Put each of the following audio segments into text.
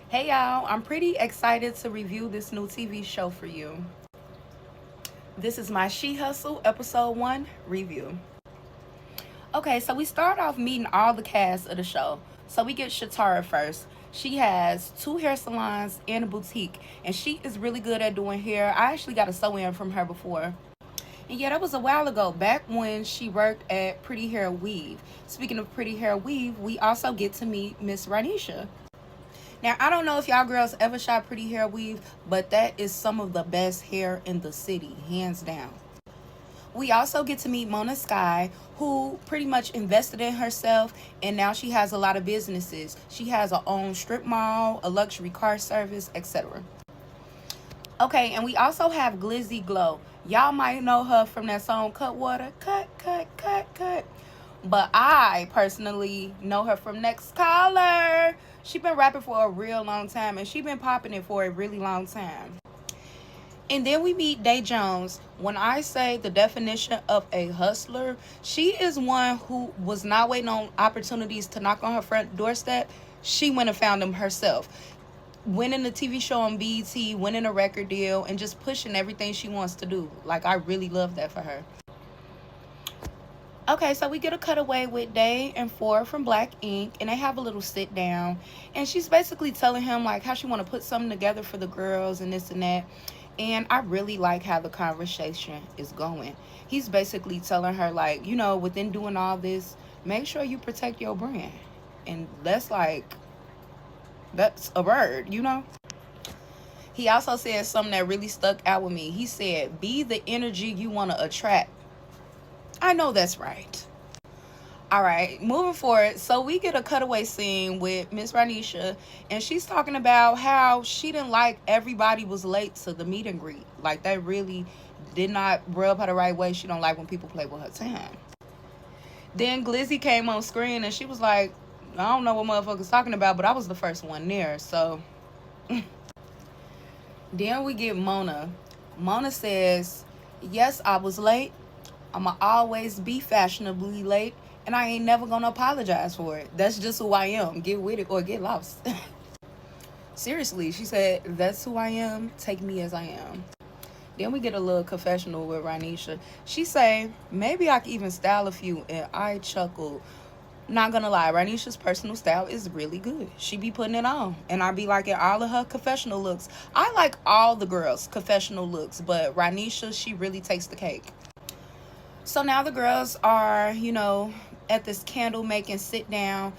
Hey y'all, I'm pretty excited to review this new TV show for you. This is my She Hustle episode 1 review. Okay, so we start off meeting all the cast of the show. So we get Shatara first. She has 2 hair salons and a boutique, and she is really good at doing hair. I actually got a sew-in from her before. And yeah, that was a while ago, back when she worked at Pretty Hair Weave. Speaking of Pretty Hair Weave, we also get to meet Miss Ranisha. Now, I don't know if y'all girls ever shot Pretty Hair Weave, but that is some of the best hair in the city, hands down. We also get to meet Mona Sky, who pretty much invested in herself, and now she has a lot of businesses. She has her own strip mall, a luxury car service, etc. Okay, and we also have Glizzy Glow. Y'all might know her from that song Cut Water, Cut, Cut, Cut, Cut. But I personally know her from Next Caller. She been rapping for a real long time, and she been popping it for a really long time. And then we meet Day Jones. When I say the definition of a hustler, she is one who was not waiting on opportunities to knock on her front doorstep. She went and found them herself. Winning the TV show on BET, winning a record deal, and just pushing everything she wants to do. Like, I really love that for her. Okay, so we get a cutaway with Day and Ford from Black Ink, and they have a little sit down, and she's basically telling him like how she want to put something together for the girls and this and that. And I really like how the conversation is going. He's basically telling her like, within doing all this, make sure you protect your brand. And that's a word. He also said something that really stuck out with me. He said, be the energy you want to attract. I know that's right. All right, moving forward. So we get a cutaway scene with Miss Ranisha, and she's talking about how she didn't like everybody was late to the meet and greet. Like, that really did not rub her the right way. She don't like when people play with her time. Then Glizzy came on screen, and she was like, I don't know what motherfuckers talking about, but I was the first one there. So then we get Mona. Mona says, yes, I was late. I'ma always be fashionably late, and I ain't never gonna apologize for it. That's just who I am. Get with it or get lost. Seriously, she said, that's who I am. Take me as I am. Then we get a little confessional with Ranisha. She say, maybe I could even style a few, and I chuckled. Not gonna lie, Ranisha's personal style is really good. She be putting it on, and I be liking all of her confessional looks. I like all the girls' confessional looks, but Ranisha, she really takes the cake. So now the girls are, at this candle making sit down,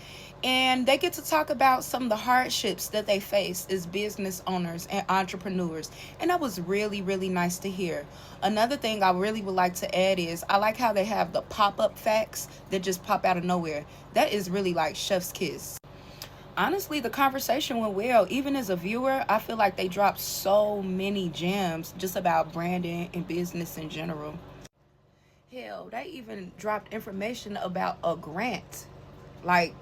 and they get to talk about some of the hardships that they face as business owners and entrepreneurs. And that was really, really nice to hear. Another thing I really would like to add is I like how they have the pop-up facts that just pop out of nowhere. That is really like chef's kiss. Honestly, the conversation went well. Even as a viewer, I feel like they dropped so many gems just about branding and business in general. Hell, they even dropped information about a grant. Like,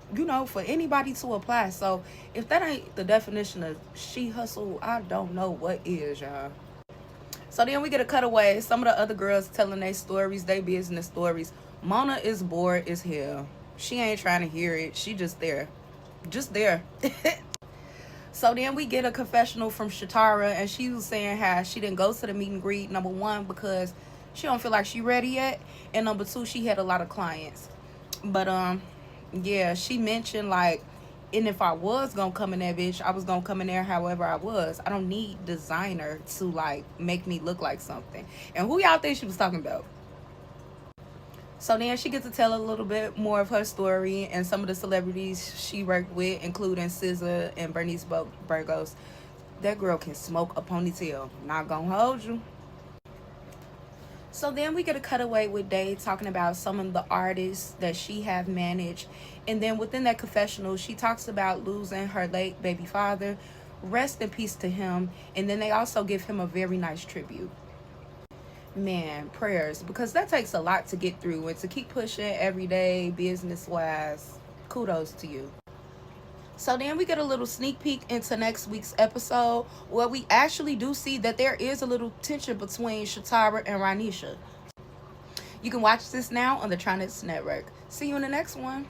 for anybody to apply. So if that ain't the definition of she hustle, I don't know what is, y'all. So then we get a cutaway. Some of the other girls telling their stories, their business stories. Mona is bored as hell. She ain't trying to hear it. She just there. Just there. So then we get a confessional from Shatara, and she was saying how she didn't go to the meet and greet, number one, because she don't feel like she ready yet, and number two, she had a lot of clients. But yeah, she mentioned like, and if I was gonna come in that bitch, I was gonna come in there however I was. I don't need designer to like make me look like something. And who y'all think she was talking about? So then she gets to tell a little bit more of her story and some of the celebrities she worked with, including SZA and Bernice Burgos. That girl can smoke a ponytail. Not gonna hold you. So then we get a cutaway with Day talking about some of the artists that she have managed. And then within that confessional, she talks about losing her late baby father. Rest in peace to him. And then they also give him a very nice tribute. Man, prayers, because that takes a lot to get through, and to keep pushing every day business wise, kudos to you. So then we get a little sneak peek into next week's episode, where we actually do see that there is a little tension between Shatara and Ranisha. You can watch this now on the Tronix Network. See you in the next one.